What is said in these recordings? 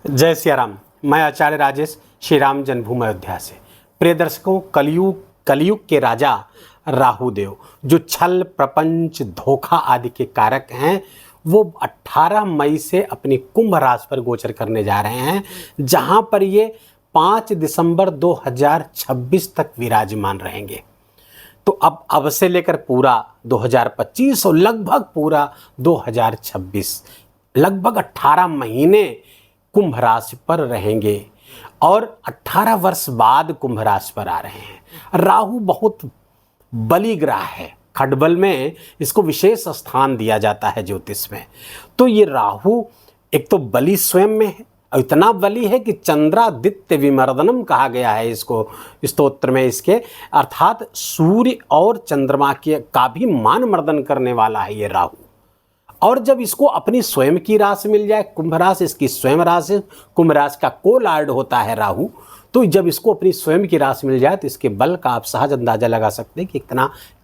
जय सिया राम। मैं आचार्य राजेश श्री राम जन्मभूमि अयोध्या से। प्रिय दर्शकों, कलयुग के राजा राहु देव जो छल प्रपंच धोखा आदि के कारक हैं, वो 18 मई से अपनी कुंभ राशि पर गोचर करने जा रहे हैं, जहां पर ये 5 दिसंबर 2026 तक विराजमान रहेंगे। तो अब से लेकर पूरा 2025 और लगभग पूरा 2026, लगभग 18 महीने कुंभ राशि पर रहेंगे और 18 वर्ष बाद कुंभ राशि पर आ रहे हैं। राहु बहुत बली ग्रह है, खटबल में इसको विशेष स्थान दिया जाता है ज्योतिष में। तो ये राहु एक तो बली स्वयं में है और इतना बली है कि चंद्रादित्य विमर्दनम कहा गया है इसको स्तोत्र में इसके, अर्थात सूर्य और चंद्रमा का भी मान मर्दन करने वाला है ये राहु। और जब इसको अपनी स्वयं की राशि मिल जाए, कुंभ राशि इसकी स्वयं राशि, कुंभ राशि का कोलॉर्ड होता है राहु, तो जब इसको अपनी स्वयं की राशि मिल जाए तो इसके बल का आप सहज अंदाजा लगा सकते हैं कि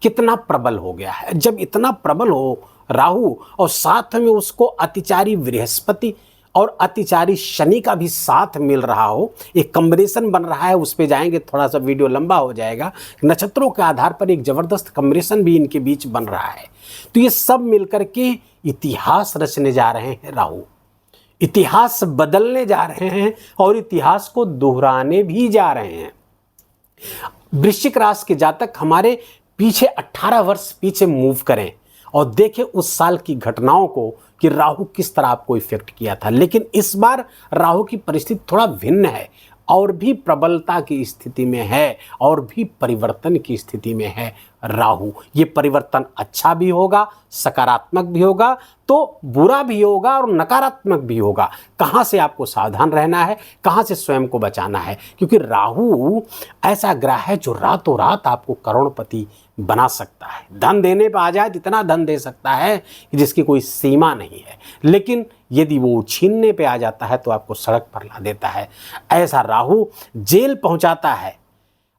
कितना प्रबल हो गया है। जब इतना प्रबल हो राहु और साथ में उसको अतिचारी बृहस्पति और अतिचारी शनि का भी साथ मिल रहा हो, एक कॉम्बिनेशन बन रहा है, उस पे जाएंगे, थोड़ा सा वीडियो लंबा हो जाएगा। नक्षत्रों के आधार पर एक जबरदस्त कॉम्बिनेशन भी इनके बीच बन रहा है। तो ये सब मिलकर के इतिहास रचने जा रहे हैं राहु, इतिहास बदलने जा रहे हैं और इतिहास को दोहराने भी जा रहे हैं। वृश्चिक राशि के जातक हमारे पीछे 18 वर्ष पीछे मूव करें और देखें उस साल की घटनाओं को कि राहु किस तरह आपको इफेक्ट किया था। लेकिन इस बार राहु की परिस्थिति थोड़ा भिन्न है, और भी प्रबलता की स्थिति में है और भी परिवर्तन की स्थिति में है राहु। ये परिवर्तन अच्छा भी होगा, सकारात्मक भी होगा, तो बुरा भी होगा और नकारात्मक भी होगा। कहाँ से आपको सावधान रहना है, कहाँ से स्वयं को बचाना है, क्योंकि राहु ऐसा ग्रह है जो रातों रात आपको करोड़पति बना सकता है। धन देने पर आ जाए तो इतना धन दे सकता है कि जिसकी कोई सीमा नहीं है, लेकिन यदि वो छीनने पे आ जाता है तो आपको सड़क पर ला देता है। ऐसा राहु जेल पहुंचाता है।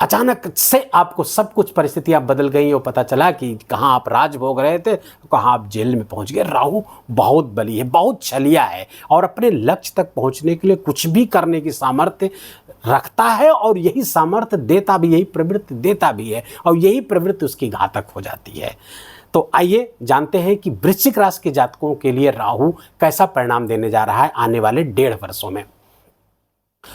अचानक से आपको सब कुछ परिस्थितियां बदल गई और पता चला कि कहाँ आप राज भोग रहे थे, कहाँ आप जेल में पहुंच गए। राहु बहुत बली है, बहुत छलिया है और अपने लक्ष्य तक पहुंचने के लिए कुछ भी करने की सामर्थ्य रखता है, और यही सामर्थ्य देता भी, यही प्रवृत्ति देता भी है, और यही प्रवृत्ति उसकी घातक हो जाती है। तो आइए जानते हैं कि वृश्चिक राशि के जातकों के लिए राहु कैसा परिणाम देने जा रहा है आने वाले 1.5 वर्षों में।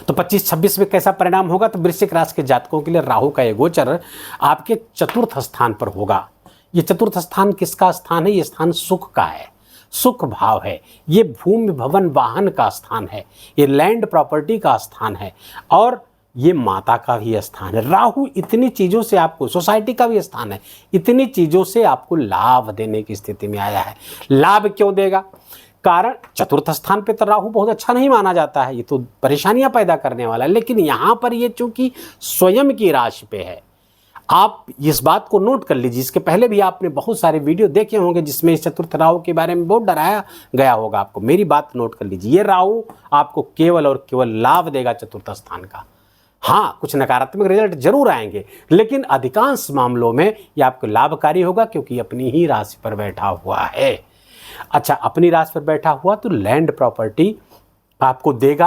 तो 25-26 में कैसा परिणाम होगा, तो वृश्चिक राशि के जातकों के लिए राहु का ये गोचर आपके चतुर्थ स्थान पर होगा। ये चतुर्थ स्थान किसका स्थान है? ये स्थान सुख का है, सुख भाव है, ये भूमि भवन वाहन का स्थान है, ये लैंड प्रॉपर्टी का स्थान है, और ये माता का भी स्थान है। राहु इतनी चीज़ों से आपको, सोसाइटी का भी स्थान है, इतनी चीज़ों से आपको लाभ देने की स्थिति में आया है। लाभ क्यों देगा? कारण चतुर्थ स्थान पे तो राहु बहुत अच्छा नहीं माना जाता है, ये तो परेशानियां पैदा करने वाला है। लेकिन यहाँ पर ये चूंकि स्वयं की राशि पे है, आप इस बात को नोट कर लीजिए। इसके पहले भी आपने बहुत सारे वीडियो देखे होंगे जिसमें इस चतुर्थ राहु के बारे में बहुत डराया गया होगा आपको। मेरी बात नोट कर लीजिए, ये राहु आपको केवल और केवल लाभ देगा चतुर्थ स्थान का। हाँ, कुछ नकारात्मक रिजल्ट जरूर आएंगे, लेकिन अधिकांश मामलों में ये आपको लाभकारी होगा, क्योंकि अपनी ही राशि पर बैठा हुआ है। अच्छा, अपनी राशि पर बैठा हुआ तो लैंड प्रॉपर्टी आपको देगा।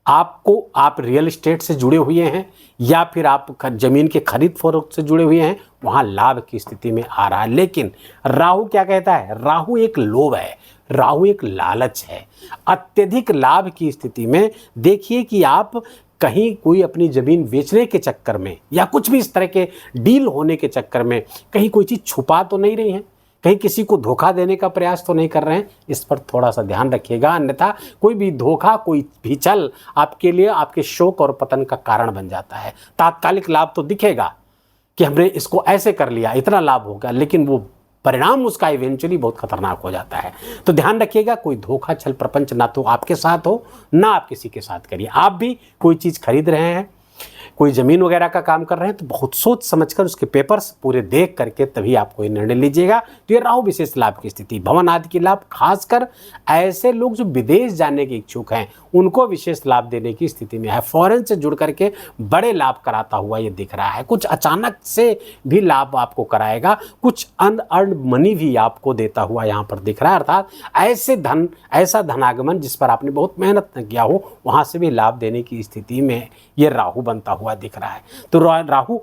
आप रियल एस्टेट से जुड़े हुए हैं या फिर आप जमीन के खरीद फरोख्त से जुड़े हुए हैं, वहाँ लाभ की स्थिति में आ रहा है। लेकिन राहु क्या कहता है? राहु एक लोभ है, राहु एक लालच है। अत्यधिक लाभ की स्थिति में देखिए कि आप कहीं कोई अपनी ज़मीन बेचने के चक्कर में या कुछ भी इस तरह के डील होने के चक्कर में कहीं कोई चीज़ छुपा तो नहीं रही हैं, कहीं किसी को धोखा देने का प्रयास तो नहीं कर रहे हैं। इस पर थोड़ा सा ध्यान रखिएगा, अन्यथा कोई भी धोखा, कोई भी छल आपके लिए आपके शोक और पतन का कारण बन जाता है। तात्कालिक लाभ तो दिखेगा कि हमने इसको ऐसे कर लिया, इतना लाभ होगा, लेकिन वो परिणाम उसका इवेंचुअली बहुत खतरनाक हो जाता है। तो ध्यान रखिएगा, कोई धोखा छल प्रपंच ना तो आपके साथ हो, ना आप किसी के साथ करिए। आप भी कोई चीज़ खरीद रहे हैं, कोई ज़मीन वगैरह का काम कर रहे हैं तो बहुत सोच समझकर उसके पेपर्स पूरे देख करके तभी आप कोई निर्णय लीजिएगा। तो ये राहु विशेष लाभ की स्थिति, भवन आदि की लाभ, खासकर ऐसे लोग जो विदेश जाने के इच्छुक हैं उनको विशेष लाभ देने की स्थिति में है। फॉरेन से जुड़ करके बड़े लाभ कराता हुआ ये दिख रहा है। कुछ अचानक से भी लाभ आपको कराएगा, कुछ अनअर्न्ड मनी भी आपको देता हुआ यहाँ पर दिख रहा है। अर्थात ऐसा धनागमन जिस पर आपने बहुत मेहनत न किया हो वहाँ से भी लाभ देने की स्थिति में ये राहु बनता हुआ दिख रहा है। तो राहु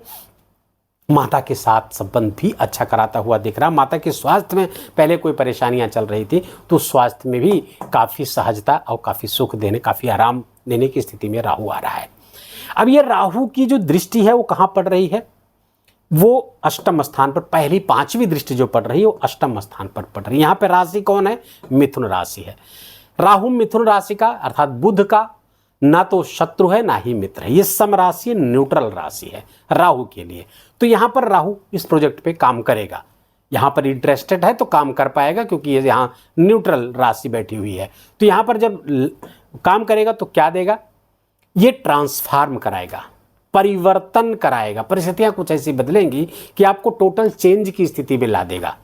माता के साथ संबंध भी अच्छा कराता हुआ दिख रहा है। माता के स्वास्थ्य में पहले कोई परेशानियां चल रही थी तो स्वास्थ्य में भी काफ़ी सहजता और काफ़ी सुख देने, काफ़ी आराम देने की स्थिति में राहु आ रहा है। अब ये राहु की जो दृष्टि है वो कहाँ पड़ रही है? वो अष्टम स्थान पर, पहली पांचवी दृष्टि जो पड़ रही है वो अष्टम स्थान पर पड़ रही है। यहाँ पर राशि कौन है? मिथुन राशि है। राहु मिथुन राशि का अर्थात बुध का ना तो शत्रु है ना ही मित्र है, ये सम राशि है, न्यूट्रल राशि है राहु के लिए। तो यहाँ पर राहु इस प्रोजेक्ट पे काम करेगा, यहाँ पर इंटरेस्टेड है तो काम कर पाएगा क्योंकि ये यहाँ न्यूट्रल राशि बैठी हुई है। तो यहाँ पर जब काम करेगा तो क्या देगा? ये ट्रांसफार्म कराएगा, परिवर्तन कराएगा। परिस्थितियाँ कुछ ऐसी बदलेंगी कि आपको टोटल चेंज की स्थिति में ला देगा।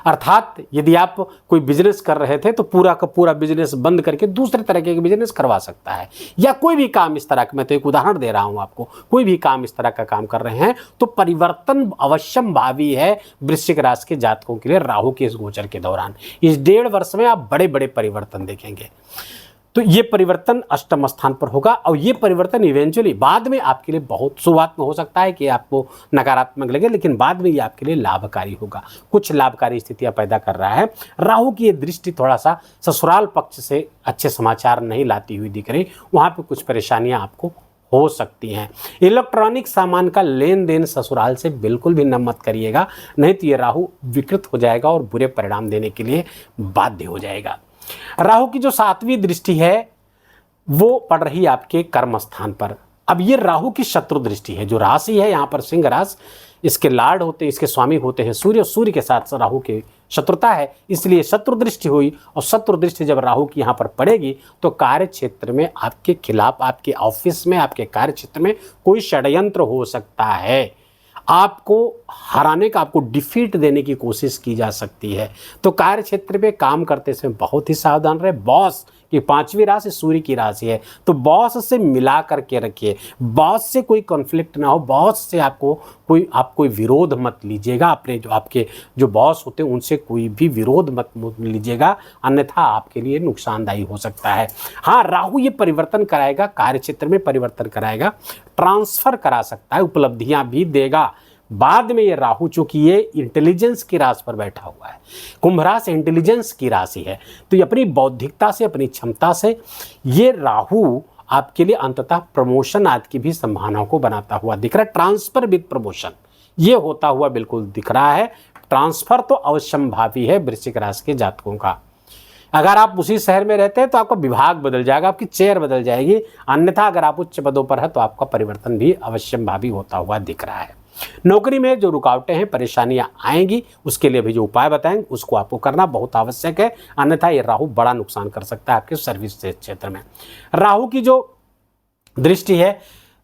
अर्थात यदि आप कोई बिजनेस कर रहे थे तो पूरा का पूरा बिजनेस बंद करके दूसरे तरह के बिजनेस करवा सकता है, या कोई भी काम इस तरह का, मैं तो एक उदाहरण दे रहा हूं आपको, कोई भी काम इस तरह का काम कर रहे हैं तो परिवर्तन अवश्यम भावी है वृश्चिक राशि के जातकों के लिए राहु के इस गोचर के दौरान। इस 1.5 वर्ष में आप बड़े बड़े परिवर्तन देखेंगे। तो ये परिवर्तन अष्टम स्थान पर होगा और ये परिवर्तन इवेंचुअली बाद में आपके लिए बहुत शुरुआत में हो सकता है कि आपको नकारात्मक लगे, लेकिन बाद में ये आपके लिए लाभकारी होगा, कुछ लाभकारी स्थितियां पैदा कर रहा है। राहु की ये दृष्टि थोड़ा सा ससुराल पक्ष से अच्छे समाचार नहीं लाती हुई दिख रही, वहाँ पे कुछ परेशानियां आपको हो सकती हैं। इलेक्ट्रॉनिक सामान का लेन देन ससुराल से बिल्कुल भी न मत करिएगा, नहीं तो ये राहु विकृत हो जाएगा और बुरे परिणाम देने के लिए बाध्य हो जाएगा। राहु की जो 7वीं दृष्टि है वो पड़ रही है आपके कर्म स्थान पर। अब ये राहु की शत्रु दृष्टि है। जो राशि है यहाँ पर सिंह राशि, इसके लार्ड होते हैं, इसके स्वामी होते हैं सूर्य, सूर्य के साथ राहु की शत्रुता है, इसलिए शत्रु दृष्टि हुई। और शत्रु दृष्टि जब राहु की यहाँ पर पड़ेगी तो कार्य क्षेत्र में आपके खिलाफ, आपके ऑफिस में, आपके कार्य क्षेत्र में कोई षड्यंत्र हो सकता है, आपको हराने का, आपको डिफीट देने की कोशिश की जा सकती है। तो कार्य क्षेत्र में काम करते समय बहुत ही सावधान रहे। बॉस की 5वीं राशि सूर्य की राशि है तो बॉस से मिला करके रखिए, बॉस से कोई कॉन्फ्लिक्ट ना हो, बॉस से आप कोई विरोध मत लीजिएगा। अपने जो आपके जो बॉस होते हैं उनसे कोई भी विरोध मत लीजिएगा, अन्यथा आपके लिए नुकसानदायी हो सकता है। हाँ, राहु ये परिवर्तन कराएगा, कार्य क्षेत्र में परिवर्तन कराएगा, ट्रांसफर करा सकता है, उपलब्धियां भी देगा। बाद में ये राहु, चूंकि ये इंटेलिजेंस की राशि पर बैठा हुआ है, कुंभ राशि इंटेलिजेंस की राशि है, तो ये अपनी बौद्धिकता से, अपनी क्षमता से ये राहु आपके लिए अंततः प्रमोशन आदि की भी संभावनाओं को बनाता हुआ दिख रहा है। ट्रांसफर विद प्रमोशन ये होता हुआ बिल्कुल दिख रहा है। ट्रांसफर तो अवश्यंभावी है वृश्चिक राशि के जातकों का। अगर आप उसी शहर में रहते हैं तो आपका विभाग बदल जाएगा, आपकी चेयर बदल जाएगी, अन्यथा अगर आप उच्च पदों पर है तो आपका परिवर्तन भी अवश्यंभावी होता हुआ दिख रहा है। नौकरी में जो रुकावटें हैं, परेशानियां आएंगी, उसके लिए भी जो उपाय बताएंगे उसको आपको करना बहुत आवश्यक है, अन्यथा ये राहु बड़ा नुकसान कर सकता है आपके सर्विस क्षेत्र में। राहु की जो दृष्टि है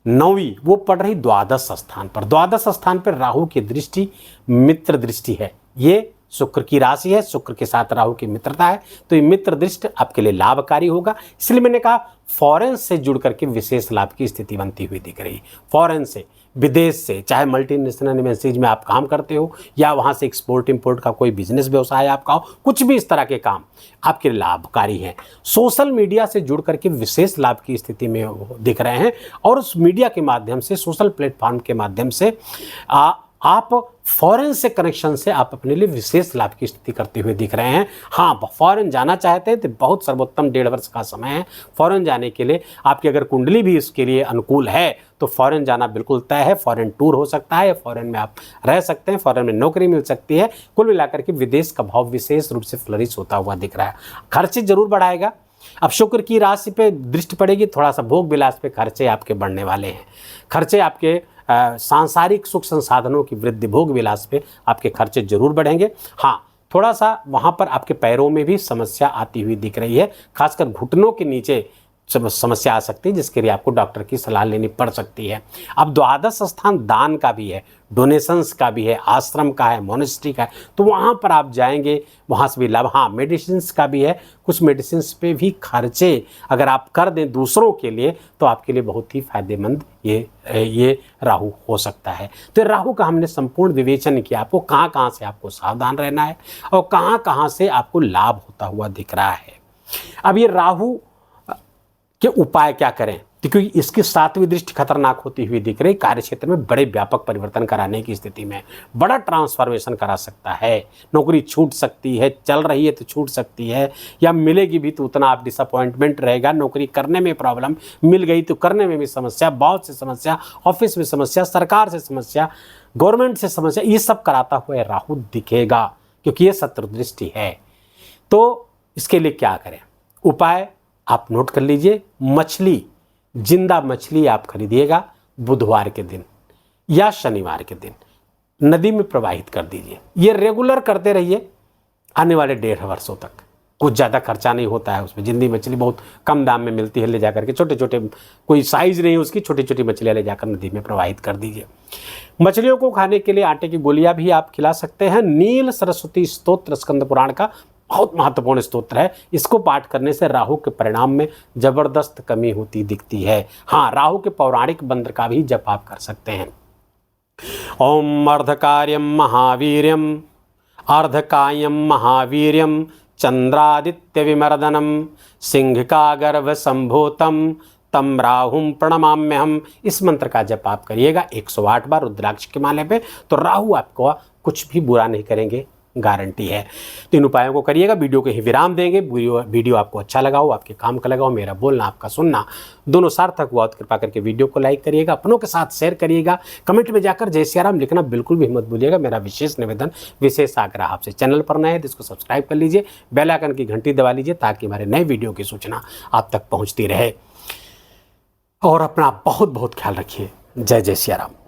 9वीं वो पड़ रही द्वादश स्थान पर। द्वादश स्थान पर राहु की दृष्टि मित्र दृष्टि है, ये शुक्र की राशि है, शुक्र के साथ राहु की मित्रता है, तो ये मित्र दृष्टि आपके लिए लाभकारी होगा। इसलिए मैंने कहा फॉरेन से जुड़ करके विशेष लाभ की स्थिति बनती हुई दिख रही। फॉरेन से, विदेश से, चाहे मल्टीनेशनल एमएनसीज में आप काम करते हो या वहाँ से एक्सपोर्ट इंपोर्ट का कोई बिजनेस व्यवसाय आपका हो, कुछ भी इस तरह के काम आपके लिए लाभकारी हैं। सोशल मीडिया से जुड़ करके विशेष लाभ की स्थिति में दिख रहे हैं और उस मीडिया के माध्यम से, सोशल प्लेटफॉर्म के माध्यम से आप फॉरेन से कनेक्शन से आप अपने लिए विशेष लाभ की स्थिति करते हुए दिख रहे हैं। हाँ, फॉरेन जाना चाहते हैं तो बहुत सर्वोत्तम 1.5 वर्ष का समय है फॉरेन जाने के लिए। आपकी अगर कुंडली भी इसके लिए अनुकूल है तो फॉरेन जाना बिल्कुल तय है। फॉरेन टूर हो सकता है, फॉरेन में आप रह सकते हैं, फॉरेन में नौकरी मिल सकती है। कुल मिलाकर के विदेश का भाव विशेष रूप से फ्लरिश होता हुआ दिख रहा है। खर्चे जरूर बढ़ाएगा। अब शुक्र की राशि पे दृष्टि पड़ेगी, थोड़ा सा भोग विलास पे खर्चे आपके बढ़ने वाले हैं। खर्चे आपके सांसारिक सुख संसाधनों की वृद्धि, भोग विलास पे आपके खर्चे जरूर बढ़ेंगे। हाँ, थोड़ा सा वहाँ पर आपके पैरों में भी समस्या आती हुई दिख रही है, खासकर घुटनों के नीचे समस्या आ सकती है, जिसके लिए आपको डॉक्टर की सलाह लेनी पड़ सकती है। अब द्वादश स्थान दान का भी है, डोनेशंस का भी है, आश्रम का है, मोनेस्ट्री का है, तो वहाँ पर आप जाएंगे, वहाँ से भी लाभ। हाँ, मेडिसिन्स का भी है, कुछ मेडिसिन्स पे भी खर्चे अगर आप कर दें दूसरों के लिए तो आपके लिए बहुत ही फायदेमंद ये राहु हो सकता है। तो राहु का हमने संपूर्ण विवेचन किया, आपको कहाँ कहाँ से आपको सावधान रहना है और कहाँ कहाँ से आपको लाभ होता हुआ दिख रहा है। अब ये राहु के उपाय क्या करें, तो क्योंकि इसकी 7वीं दृष्टि खतरनाक होती हुई दिख रही, कार्य क्षेत्र में बड़े व्यापक परिवर्तन कराने की स्थिति में बड़ा ट्रांसफॉर्मेशन करा सकता है। नौकरी छूट सकती है, चल रही है तो छूट सकती है, या मिलेगी भी तो उतना आप डिसअपॉइंटमेंट रहेगा, नौकरी करने में प्रॉब्लम, मिल गई तो करने में भी समस्या, बॉस से समस्या, ऑफिस में समस्या, सरकार से समस्या, गवर्नमेंट से समस्या, ये सब कराता हुआ राहु दिखेगा क्योंकि ये शत्रु दृष्टि है। तो इसके लिए क्या करें, उपाय आप नोट कर लीजिए। मछली, जिंदा मछली आप खरीदिएगा, बुधवार के दिन या शनिवार के दिन नदी में प्रवाहित कर दीजिए। ये रेगुलर करते रहिए आने वाले 1.5 वर्षों तक। कुछ ज़्यादा खर्चा नहीं होता है उसमें, जिंदी मछली बहुत कम दाम में मिलती है, ले जाकर के छोटे छोटे, कोई साइज़ नहीं है उसकी, छोटी छोटी मछलियाँ ले जाकर नदी में प्रवाहित कर दीजिए। मछलियों को खाने के लिए आटे की गोलियां भी आप खिला सकते हैं। नील सरस्वती स्तोत्र स्कंद पुराण का बहुत महत्वपूर्ण स्तोत्र है, इसको पाठ करने से राहु के परिणाम में जबरदस्त कमी होती दिखती है। हाँ, राहु के पौराणिक मंत्र का भी जप आप कर सकते हैं। ओम अर्धकार्यम महावीर्यम, अर्धकायम महावीर्यम, चंद्रादित्य विमर्दनम, सिंह का गर्भ संभूतम, तम राहुम प्रणमाम्यहम। इस मंत्र का जप आप करिएगा 108 बार रुद्राक्ष के माले पे, तो राहु आपको कुछ भी बुरा नहीं करेंगे, गारंटी है। तो इन उपायों को करिएगा। वीडियो को ही विराम देंगे। वीडियो आपको अच्छा लगा हो, आपके काम का लगा हो, मेरा बोलना आपका सुनना दोनों सार्थक हुआ तो कृपा करके वीडियो को लाइक करिएगा, अपनों के साथ शेयर करिएगा, कमेंट में जाकर जय सिया राम लिखना बिल्कुल भी मत भूलिएगा। मेरा विशेष निवेदन, विशेष आग्रह आपसे, चैनल पर नए हैं तो इसको सब्सक्राइब कर लीजिए, बेल आइकन की घंटी दबा लीजिए ताकि हमारे नए वीडियो की सूचना आप तक पहुँचती रहे। और अपना बहुत बहुत ख्याल रखिए। जय जय सिया राम।